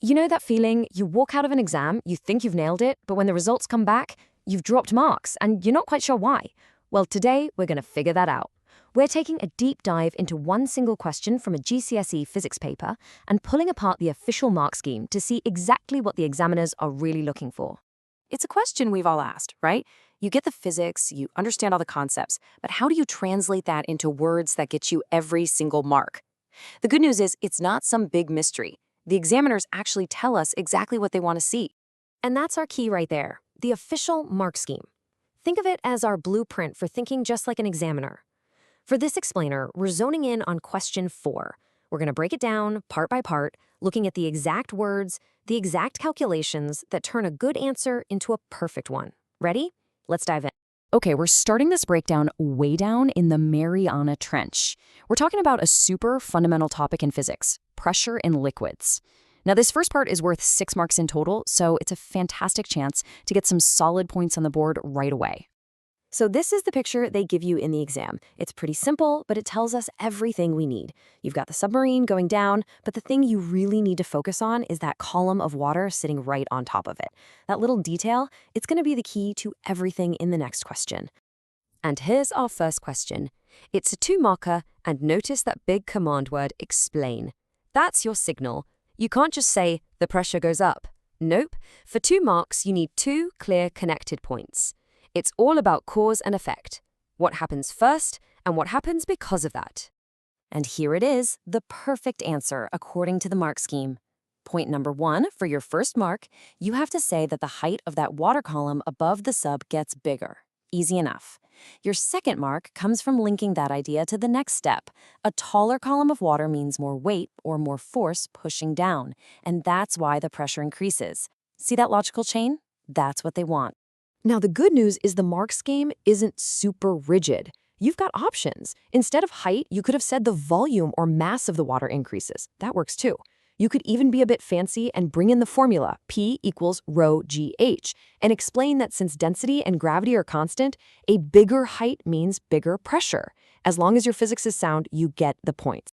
You know that feeling? You walk out of an exam, you think you've nailed it, but when the results come back, you've dropped marks and you're not quite sure why. Well, today we're going to figure that out. We're taking a deep dive into one single question from a GCSE physics paper and pulling apart the official mark scheme to see exactly what the examiners are really looking for. It's a question we've all asked, right? You get the physics, you understand all the concepts, but how do you translate that into words that get you every single mark? The good news is it's not some big mystery. The examiners actually tell us exactly what they want to see. And that's our key right there, the official mark scheme. Think of it as our blueprint for thinking just like an examiner. For this explainer, we're zoning in on question 4. We're going to break it down part by part, looking at the exact words, the exact calculations that turn a good answer into a perfect one. Ready? Let's dive in. Okay, we're starting this breakdown way down in the Mariana Trench. We're talking about a super fundamental topic in physics, pressure in liquids. Now, this first part is worth 6 marks in total, so it's a fantastic chance to get some solid points on the board right away. So this is the picture they give you in the exam. It's pretty simple, but it tells us everything we need. You've got the submarine going down, but the thing you really need to focus on is that column of water sitting right on top of it. That little detail, it's going to be the key to everything in the next question. And here's our first question. It's a 2-marker, and notice that big command word, explain. That's your signal. You can't just say, the pressure goes up. Nope. For 2 marks, you need 2 clear connected points. It's all about cause and effect. What happens first and what happens because of that. And here it is, the perfect answer according to the mark scheme. Point number 1, for your first mark, you have to say that the height of that water column above the sub gets bigger. Easy enough. Your second mark comes from linking that idea to the next step. A taller column of water means more weight or more force pushing down, and that's why the pressure increases. See that logical chain? That's what they want. Now, the good news is the mark scheme isn't super rigid. You've got options. Instead of height, you could have said the volume or mass of the water increases. That works too. You could even be a bit fancy and bring in the formula, P equals rho GH, and explain that since density and gravity are constant, a bigger height means bigger pressure. As long as your physics is sound, you get the point.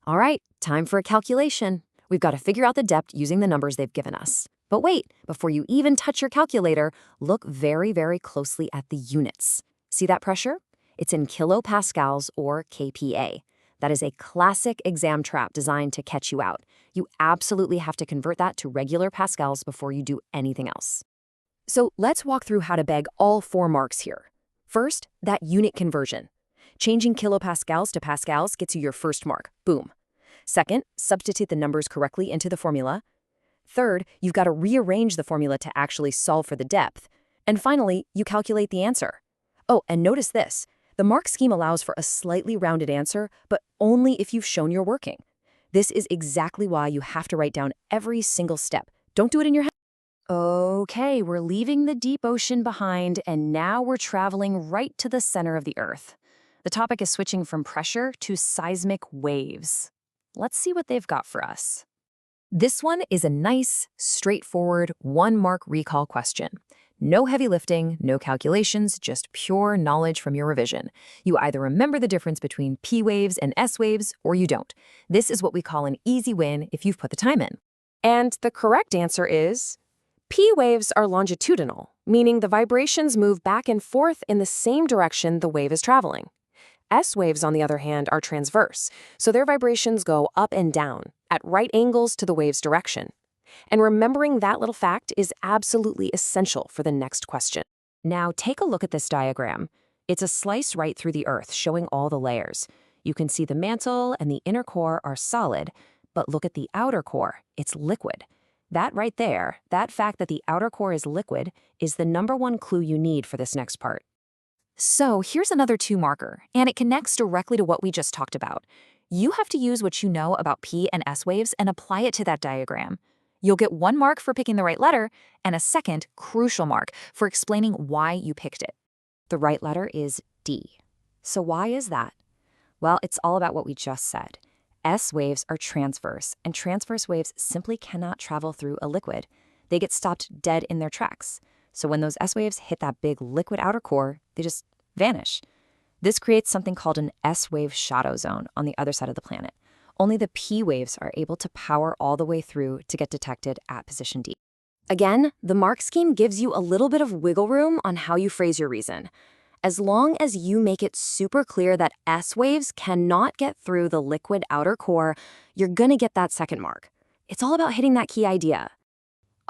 All right, time for a calculation. We've got to figure out the depth using the numbers they've given us. But wait, before you even touch your calculator, look very, very closely at the units. See that pressure? It's in kilopascals or kPa. That is a classic exam trap designed to catch you out. You absolutely have to convert that to regular pascals before you do anything else. So let's walk through how to bag all 4 marks here. First, that unit conversion. Changing kilopascals to pascals gets you your first mark. Boom. Second, substitute the numbers correctly into the formula. Third, you've got to rearrange the formula to actually solve for the depth. And finally, you calculate the answer. Oh, and notice this. The mark scheme allows for a slightly rounded answer, but only if you've shown you're working. This is exactly why you have to write down every single step. Don't do it in your head. Okay, we're leaving the deep ocean behind, and now we're traveling right to the center of the Earth. The topic is switching from pressure to seismic waves. Let's see what they've got for us. This one is a nice, straightforward 1-mark recall question. No heavy lifting, no calculations, just pure knowledge from your revision. You either remember the difference between P waves and S waves, or you don't. This is what we call an easy win if you've put the time in. And the correct answer is P waves are longitudinal, meaning the vibrations move back and forth in the same direction the wave is traveling. S waves, on the other hand, are transverse, so their vibrations go up and down, at right angles to the wave's direction. And remembering that little fact is absolutely essential for the next question. Now take a look at this diagram. It's a slice right through the Earth, showing all the layers. You can see the mantle and the inner core are solid, but look at the outer core, it's liquid. That right there, that fact that the outer core is liquid, is the #1 clue you need for this next part. So here's another 2-marker, and it connects directly to what we just talked about. You have to use what you know about P and S waves and apply it to that diagram. You'll get 1 mark for picking the right letter, and a second, crucial mark for explaining why you picked it. The right letter is D. So why is that? Well, it's all about what we just said. S waves are transverse, and transverse waves simply cannot travel through a liquid. They get stopped dead in their tracks. So when those S waves hit that big liquid outer core, they just vanish. This creates something called an S-wave shadow zone on the other side of the planet. Only the P waves are able to power all the way through to get detected at position D. Again, the mark scheme gives you a little bit of wiggle room on how you phrase your reason. As long as you make it super clear that S waves cannot get through the liquid outer core, you're gonna get that second mark. It's all about hitting that key idea.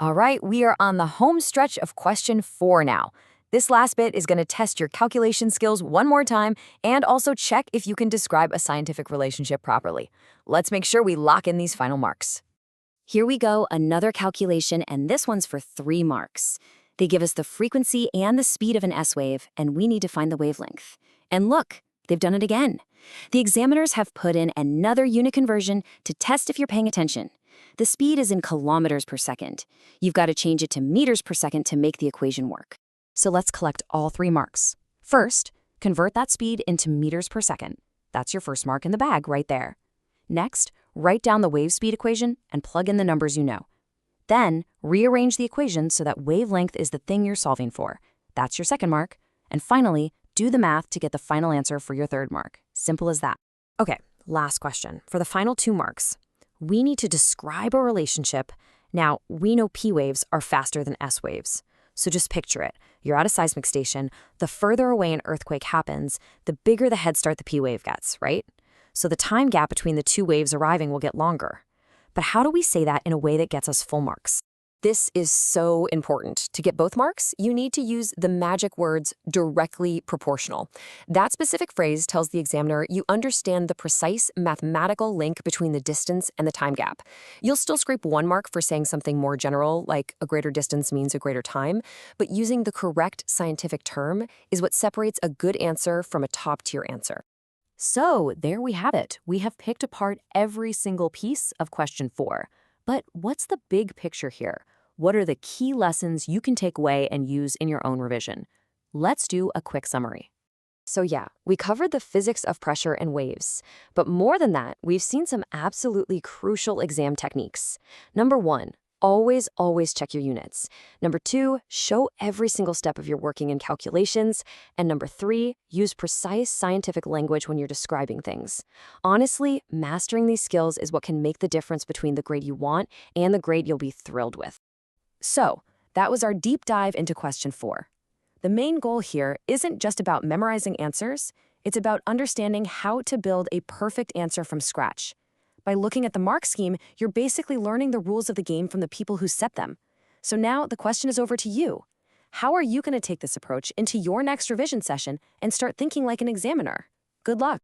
All right, we are on the home stretch of question 4 now. This last bit is going to test your calculation skills one more time and also check if you can describe a scientific relationship properly. Let's make sure we lock in these final marks. Here we go, another calculation, and this one's for 3 marks. They give us the frequency and the speed of an S wave, and we need to find the wavelength. And look, they've done it again. The examiners have put in another unit conversion to test if you're paying attention. The speed is in kilometers per second. You've got to change it to meters per second to make the equation work. So let's collect all 3 marks. First, convert that speed into meters per second. That's your first mark in the bag right there. Next, write down the wave speed equation and plug in the numbers you know. Then, rearrange the equation so that wavelength is the thing you're solving for. That's your second mark. And finally, do the math to get the final answer for your third mark. Simple as that. Okay, last question. For the final 2 marks, we need to describe a relationship. Now, we know P waves are faster than S waves. So just picture it. You're at a seismic station. The further away an earthquake happens, the bigger the head start the P wave gets, right? So the time gap between the 2 waves arriving will get longer. But how do we say that in a way that gets us full marks? This is so important. To get both marks, you need to use the magic words directly proportional. That specific phrase tells the examiner you understand the precise mathematical link between the distance and the time gap. You'll still scrape 1 mark for saying something more general, like a greater distance means a greater time, but using the correct scientific term is what separates a good answer from a top-tier answer. So there we have it. We have picked apart every single piece of question 4. But what's the big picture here? What are the key lessons you can take away and use in your own revision? Let's do a quick summary. So yeah, we covered the physics of pressure and waves. But more than that, we've seen some absolutely crucial exam techniques. Number 1, always check your units. Number 2, show every single step of your working in calculations. And number 3, use precise scientific language when you're describing things. Honestly, mastering these skills is what can make the difference between the grade you want and the grade you'll be thrilled with. So, that was our deep dive into question 4. The main goal here isn't just about memorizing answers, it's about understanding how to build a perfect answer from scratch. By looking at the mark scheme, you're basically learning the rules of the game from the people who set them. So now the question is over to you. How are you going to take this approach into your next revision session and start thinking like an examiner? Good luck.